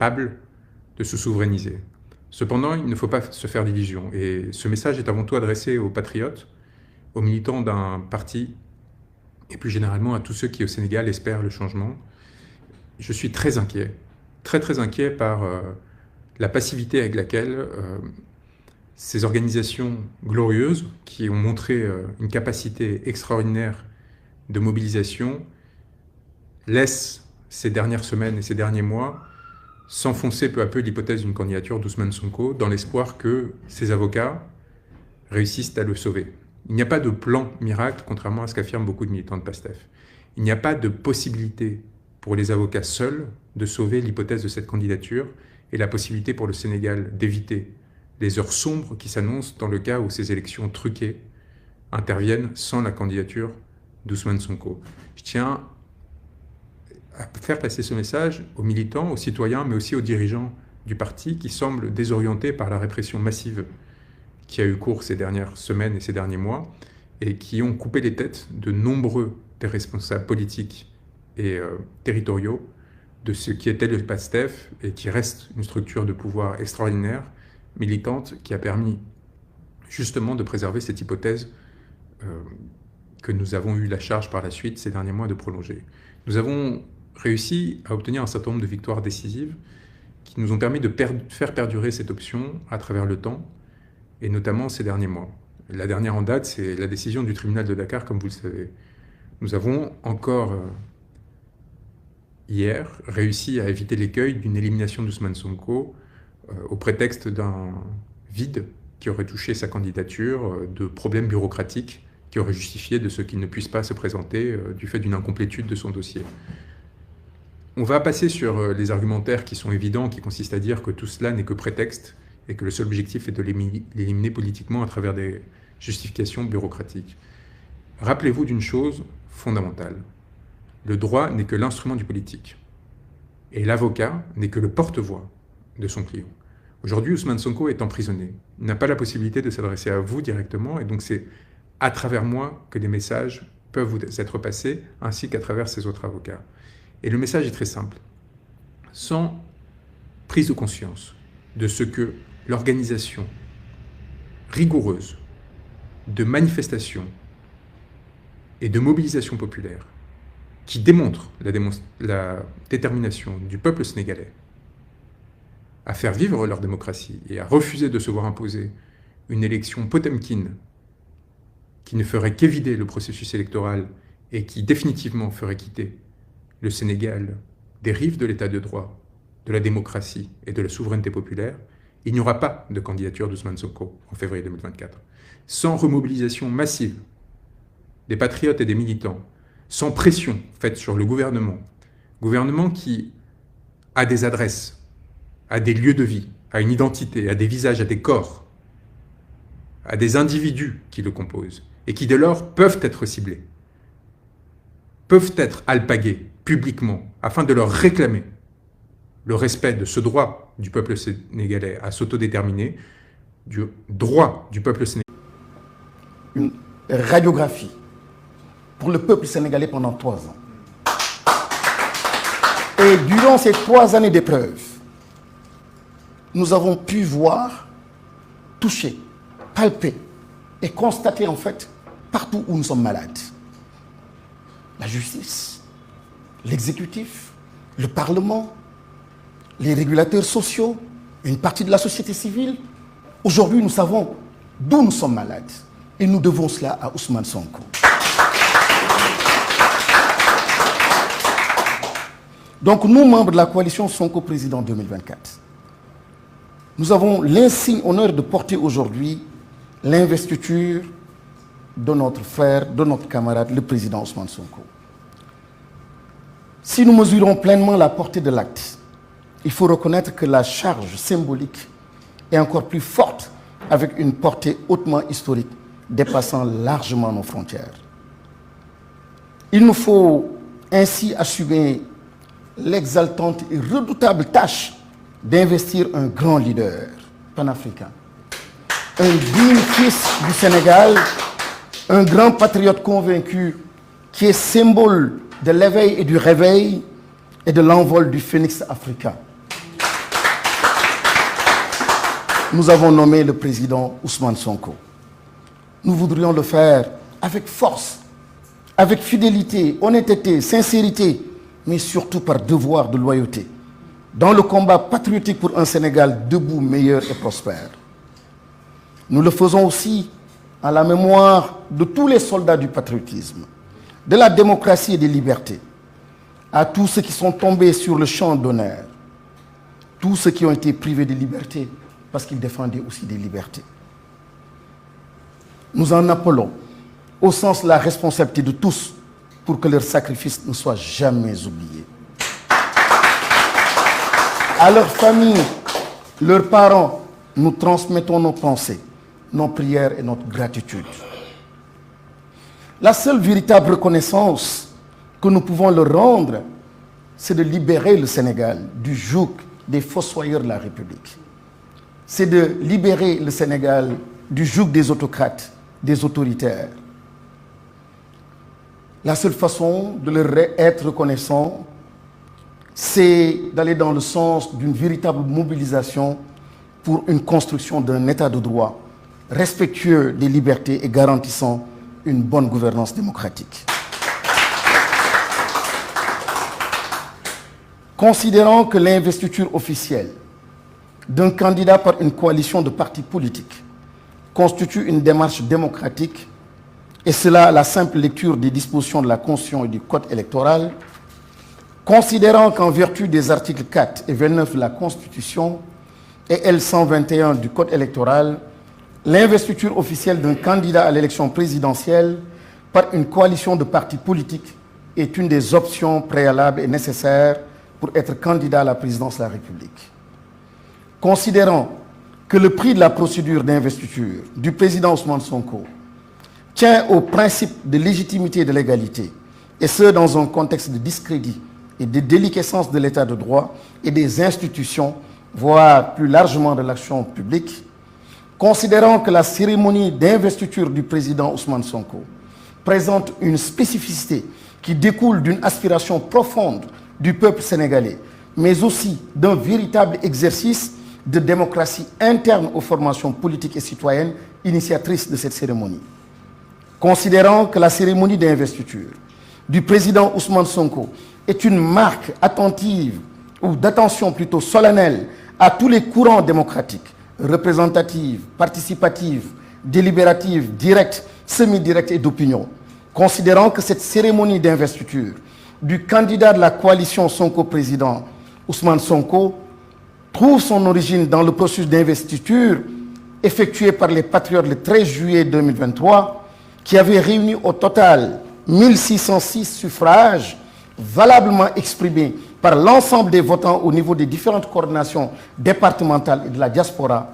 capable de se souverainiser. Cependant, il ne faut pas se faire d'illusions. Et ce message est avant tout adressé aux patriotes, aux militants d'un parti, et plus généralement à tous ceux qui, au Sénégal, espèrent le changement. Je suis très inquiet, très inquiet par la passivité avec laquelle ces organisations glorieuses, qui ont montré une capacité extraordinaire de mobilisation, laissent ces dernières semaines et ces derniers mois s'enfoncer peu à peu l'hypothèse d'une candidature d'Ousmane Sonko dans l'espoir que ses avocats réussissent à le sauver. Il n'y a pas de plan miracle, contrairement à ce qu'affirment beaucoup de militants de PASTEF. Il n'y a pas de possibilité pour les avocats seuls de sauver l'hypothèse de cette candidature et la possibilité pour le Sénégal d'éviter les heures sombres qui s'annoncent dans le cas où ces élections truquées interviennent sans la candidature d'Ousmane Sonko. Je tiens à faire passer ce message aux militants, aux citoyens, mais aussi aux dirigeants du parti qui semblent désorientés par la répression massive qui a eu cours ces dernières semaines et ces derniers mois et qui ont coupé les têtes de nombreux des responsables politiques et territoriaux de ce qui était le PASTEF et qui reste une structure de pouvoir extraordinaire, militante, qui a permis justement de préserver cette hypothèse que nous avons eu la charge par la suite ces derniers mois de prolonger. Nous avons réussi à obtenir un certain nombre de victoires décisives qui nous ont permis de faire perdurer cette option à travers le temps, et notamment ces derniers mois. La dernière en date, c'est la décision du tribunal de Dakar, comme vous le savez. Nous avons encore, hier, réussi à éviter l'écueil d'une élimination d'Ousmane Sonko au prétexte d'un vide qui aurait touché sa candidature, de problèmes bureaucratiques qui auraient justifié de ce qu'il ne puisse pas se présenter du fait d'une incomplétude de son dossier. On va passer sur les argumentaires qui sont évidents, qui consistent à dire que tout cela n'est que prétexte et que le seul objectif est de l'éliminer politiquement à travers des justifications bureaucratiques. Rappelez-vous d'une chose fondamentale. Le droit n'est que l'instrument du politique. Et l'avocat n'est que le porte-voix de son client. Aujourd'hui, Ousmane Sonko est emprisonné. Il n'a pas la possibilité de s'adresser à vous directement, et donc c'est à travers moi que des messages peuvent vous être passés, ainsi qu'à travers ses autres avocats. Et le message est très simple. Sans prise de conscience de ce que l'organisation rigoureuse de manifestations et de mobilisation populaire qui démontre la détermination du peuple sénégalais à faire vivre leur démocratie et à refuser de se voir imposer une élection Potemkine qui ne ferait qu'évider le processus électoral et qui définitivement ferait quitter le Sénégal des rives de l'état de droit, de la démocratie et de la souveraineté populaire, il n'y aura pas de candidature d'Ousmane Sonko en février 2024. Sans remobilisation massive des patriotes et des militants, sans pression faite sur le gouvernement qui a des adresses, a des lieux de vie, a une identité, a des visages, a des corps, a des individus qui le composent, et qui dès lors peuvent être ciblés, peuvent être alpagués publiquement, afin de leur réclamer le respect de ce droit du peuple sénégalais à s'autodéterminer, du droit du peuple sénégalais. Une radiographie pour le peuple sénégalais pendant 3 ans. Et durant ces 3 années d'épreuve, nous avons pu voir, toucher, palper et constater en fait partout où nous sommes malades. La justice, l'exécutif, le Parlement, les régulateurs sociaux, une partie de la société civile. Aujourd'hui, nous savons d'où nous sommes malades. Et nous devons cela à Ousmane Sonko. Donc, nous, membres de la coalition Sonko Président 2024, nous avons l'insigne honneur de porter aujourd'hui l'investiture de notre frère, de notre camarade, le président Ousmane Sonko. Si nous mesurons pleinement la portée de l'acte, il faut reconnaître que la charge symbolique est encore plus forte avec une portée hautement historique dépassant largement nos frontières. Il nous faut ainsi assumer l'exaltante et redoutable tâche d'investir un grand leader panafricain, un digne fils du Sénégal, un grand patriote convaincu qui est symbole de l'éveil et du réveil et de l'envol du phénix africain. nous avons nommé le président Ousmane Sonko. Nous voudrions le faire avec force, avec fidélité, honnêteté, sincérité, mais surtout par devoir de loyauté, dans le combat patriotique pour un Sénégal debout, meilleur et prospère. Nous le faisons aussi à la mémoire de tous les soldats du patriotisme, de la démocratie et des libertés, à tous ceux qui sont tombés sur le champ d'honneur, tous ceux qui ont été privés de liberté parce qu'ils défendaient aussi des libertés. Nous en appelons au sens de la responsabilité de tous pour que leur sacrifice ne soit jamais oublié. À leurs familles, leurs parents, nous transmettons nos pensées, nos prières et notre gratitude. La seule véritable reconnaissance que nous pouvons leur rendre, c'est de libérer le Sénégal du joug des fossoyeurs de la République. C'est de libérer le Sénégal du joug des autocrates, des autoritaires. La seule façon de leur être reconnaissant, c'est d'aller dans le sens d'une véritable mobilisation pour une construction d'un État de droit respectueux des libertés et garantissant une bonne gouvernance démocratique. Considérant que l'investiture officielle d'un candidat par une coalition de partis politiques constitue une démarche démocratique, et cela à la simple lecture des dispositions de la Constitution et du Code électoral, considérant qu'en vertu des articles 4 et 29 de la Constitution et L121 du Code électoral, l'investiture officielle d'un candidat à l'élection présidentielle par une coalition de partis politiques est une des options préalables et nécessaires pour être candidat à la présidence de la République. Considérant que le prix de la procédure d'investiture du président Ousmane Sonko tient au principe de légitimité et de légalité, et ce dans un contexte de discrédit et de déliquescence de l'état de droit et des institutions, voire plus largement de l'action publique, considérant que la cérémonie d'investiture du président Ousmane Sonko présente une spécificité qui découle d'une aspiration profonde du peuple sénégalais, mais aussi d'un véritable exercice de démocratie interne aux formations politiques et citoyennes initiatrices de cette cérémonie. Considérant que la cérémonie d'investiture du président Ousmane Sonko est une marque attentive ou d'attention plutôt solennelle à tous les courants démocratiques, représentatifs, participatifs, délibératifs, directs, semi-directs et d'opinion. Considérant que cette cérémonie d'investiture du candidat de la coalition Sonko-président Ousmane Sonko trouve son origine dans le processus d'investiture effectué par les patriotes le 13 juillet 2023 qui avait réuni au total 1606 suffrages valablement exprimés par l'ensemble des votants au niveau des différentes coordinations départementales et de la diaspora,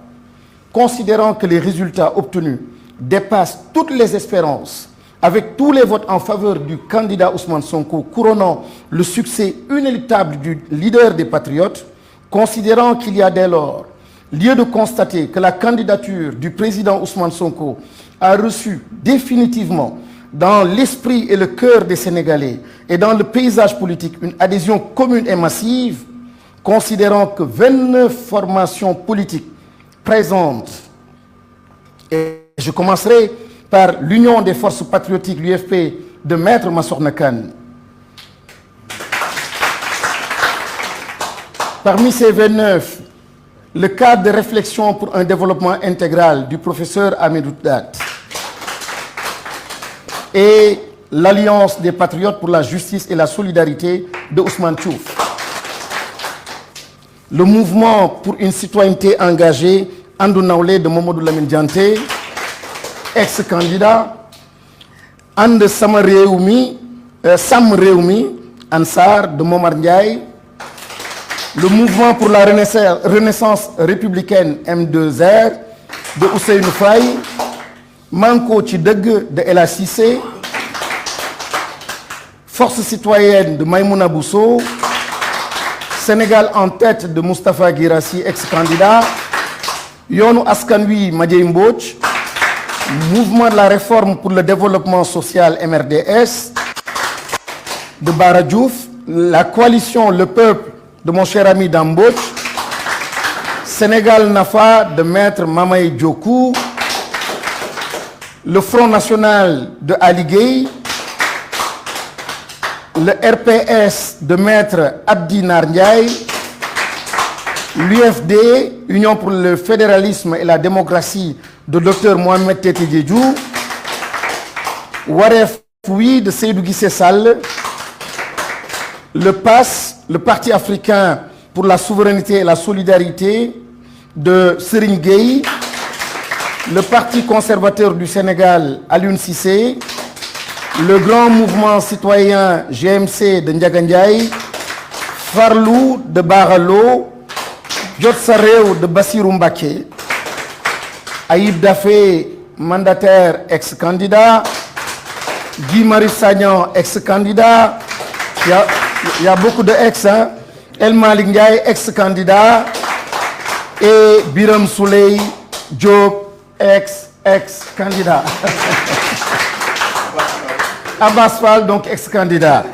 considérant que les résultats obtenus dépassent toutes les espérances avec tous les votes en faveur du candidat Ousmane Sonko couronnant le succès inéluctable du leader des patriotes, considérant qu'il y a dès lors lieu de constater que la candidature du président Ousmane Sonko a reçu définitivement dans l'esprit et le cœur des Sénégalais et dans le paysage politique une adhésion commune et massive, considérant que 29 formations politiques présentes, et je commencerai par l'Union des forces patriotiques, l'UFP, de Maître Massokhna Kane. Parmi ces 29, le cadre de réflexion pour un développement intégral du professeur Hamidou Dat et l'Alliance des patriotes pour la justice et la solidarité de Ousmane Diouf. Le mouvement pour une citoyenneté engagée, Andou Nawlé de Mamadou Lamine Dianté, ex-candidat, And Sam Réoumi, Ansar de Momar Ndiaye, le mouvement pour la renaissance républicaine M2R de Ousseynou Faye, Manko Tchideg de Ella Cissé, Force citoyenne de Maïmouna Bousso, Sénégal en tête de Moustapha Guirassi, ex-candidat, Yonou Askanui Madjei Mbodj, Mouvement de la réforme pour le développement social MRDS de Bara Diouf, la coalition Le Peuple de mon cher ami Dambodj, Sénégal Nafa de Maître Mamaye Djokou, le Front National de Ali Gueye, le RPS de Maître Abdi Ndiaye, l'UFD, Union pour le fédéralisme et la démocratie de Dr Mohamed Tete Diédhiou, Waref Oui de Seydou Guissé Sall, le PAS, le Parti africain pour la souveraineté et la solidarité de Serigne Gueye, le Parti conservateur du Sénégal, Alioune Cissé, le Grand Mouvement citoyen GMC de Ndiaga Ndiaye, Farlou de Baralo, Djotsarew de Bassirou Mbaké, Aïb Dafé, mandataire ex-candidat, Guy Marius Sagnan, ex-candidat, il y a beaucoup de ex, hein? El Malik Ndiaye, ex-candidat, et Biram Souley Diop, ex-candidat. Abbas Fall, donc ex-candidat.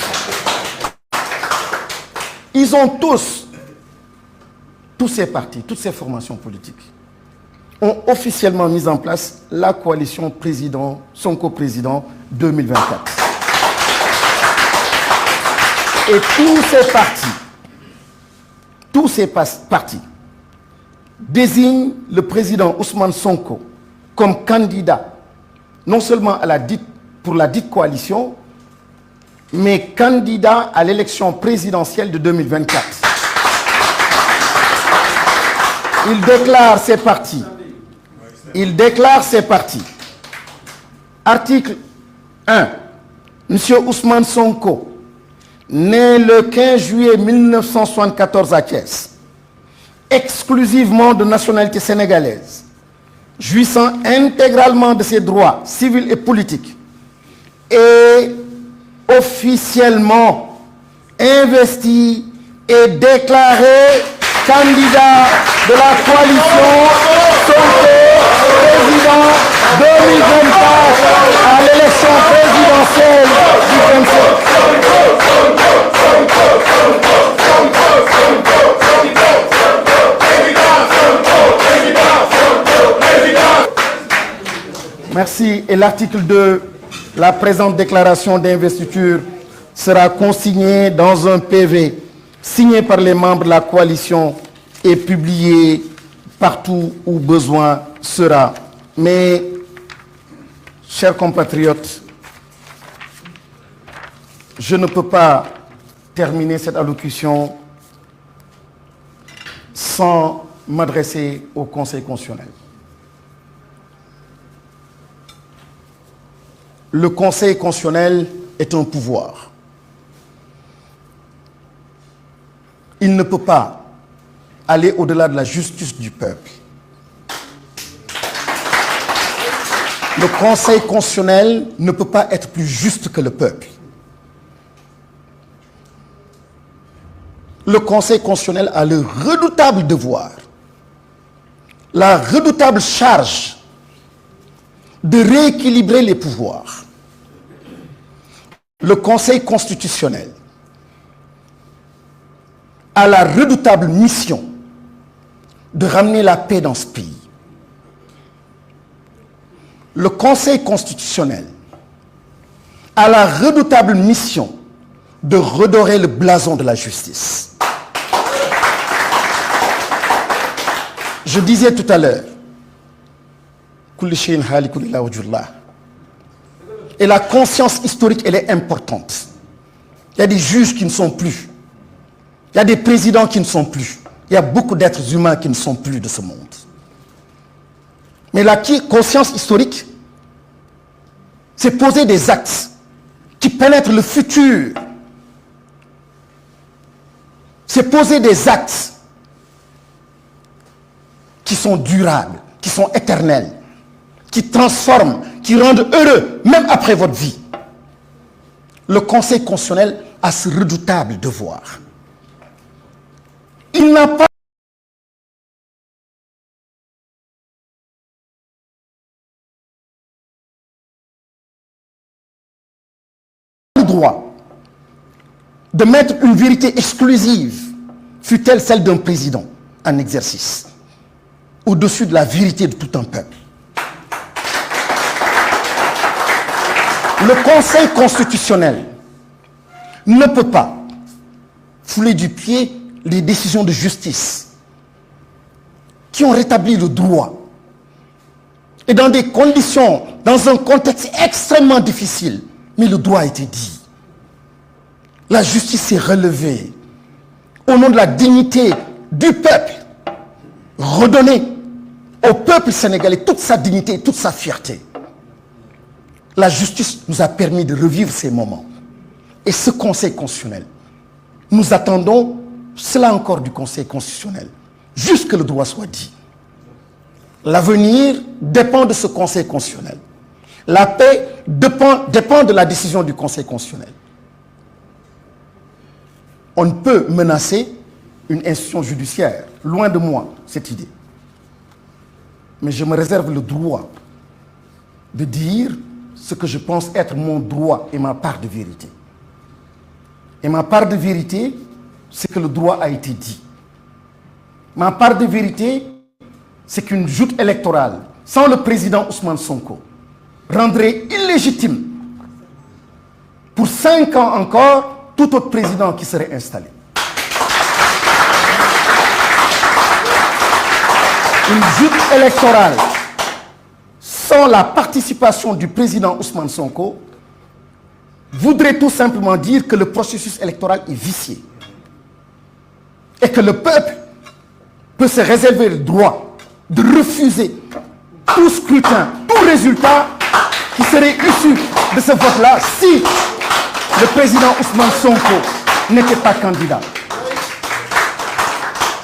Ils ont tous ces partis, toutes ces formations politiques, ont officiellement mis en place la coalition président, Sonko président 2024. Et tous ces partis désignent le président Ousmane Sonko comme candidat, non seulement pour la dite coalition, mais candidat à l'élection présidentielle de 2024. Il déclare ses partis. Article 1. Monsieur Ousmane Sonko, né le 15 juillet 1974 à Thiès, exclusivement de nationalité sénégalaise, jouissant intégralement de ses droits civils et politiques, et officiellement investi et déclaré candidat de la coalition Sonko président 2024 à l'élection présidentielle du 27. Merci. Et l'article 2, la présente déclaration d'investiture sera consignée dans un PV signé par les membres de la coalition et publié partout où besoin sera. Mais, chers compatriotes, je ne peux pas terminer cette allocution sans m'adresser au Conseil constitutionnel. Le Conseil constitutionnel est un pouvoir. Il ne peut pas aller au-delà de la justice du peuple. Le Conseil constitutionnel ne peut pas être plus juste que le peuple. Le Conseil constitutionnel a le redoutable devoir, la redoutable charge de rééquilibrer les pouvoirs. Le Conseil constitutionnel a la redoutable mission de ramener la paix dans ce pays. Le Conseil constitutionnel a la redoutable mission de redorer le blason de la justice. Je disais tout à l'heure, et la conscience historique, elle est importante. Il y a des juges qui ne sont plus. Il y a des présidents qui ne sont plus. Il y a beaucoup d'êtres humains qui ne sont plus de ce monde. Mais la conscience historique, c'est poser des actes qui pénètrent le futur. C'est poser des actes qui sont durables, qui sont éternels, qui transforment, qui rendent heureux, même après votre vie. Le Conseil constitutionnel a ce redoutable devoir. Il n'a pas le droit de mettre une vérité exclusive, fût-elle celle d'un président en exercice. au-dessus de la vérité de tout un peuple. Le Conseil constitutionnel ne peut pas fouler du pied les décisions de justice qui ont rétabli le droit. Et dans des conditions, dans un contexte extrêmement difficile, mais le droit a été dit. La justice s'est relevée au nom de la dignité du peuple, redonner au peuple sénégalais toute sa dignité et toute sa fierté. La justice nous a permis de revivre ces moments. Et ce Conseil constitutionnel, nous attendons cela encore du Conseil constitutionnel, jusque le droit soit dit. L'avenir dépend de ce Conseil constitutionnel. La paix dépend de la décision du Conseil constitutionnel. On ne peut menacer une institution judiciaire. Loin de moi, cette idée. Mais je me réserve le droit de dire ce que je pense être mon droit et ma part de vérité. Et ma part de vérité, c'est que le droit a été dit. Ma part de vérité, c'est qu'une joute électorale, sans le président Ousmane Sonko, rendrait illégitime, pour 5 ans encore, tout autre président qui serait installé. Une joute électorale sans la participation du président Ousmane Sonko voudrait tout simplement dire que le processus électoral est vicié et que le peuple peut se réserver le droit de refuser tout scrutin, tout résultat qui serait issu de ce vote-là si le président Ousmane Sonko n'était pas candidat.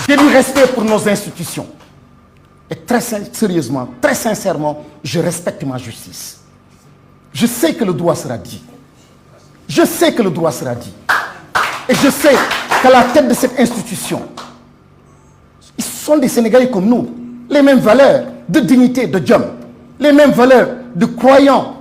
J'ai du respect pour nos institutions. Et très sérieusement, très sincèrement, je respecte ma justice. Je sais que le droit sera dit. Je sais que le droit sera dit. Et je sais qu'à la tête de cette institution, ils sont des Sénégalais comme nous. Les mêmes valeurs de dignité, de job. Les mêmes valeurs de croyants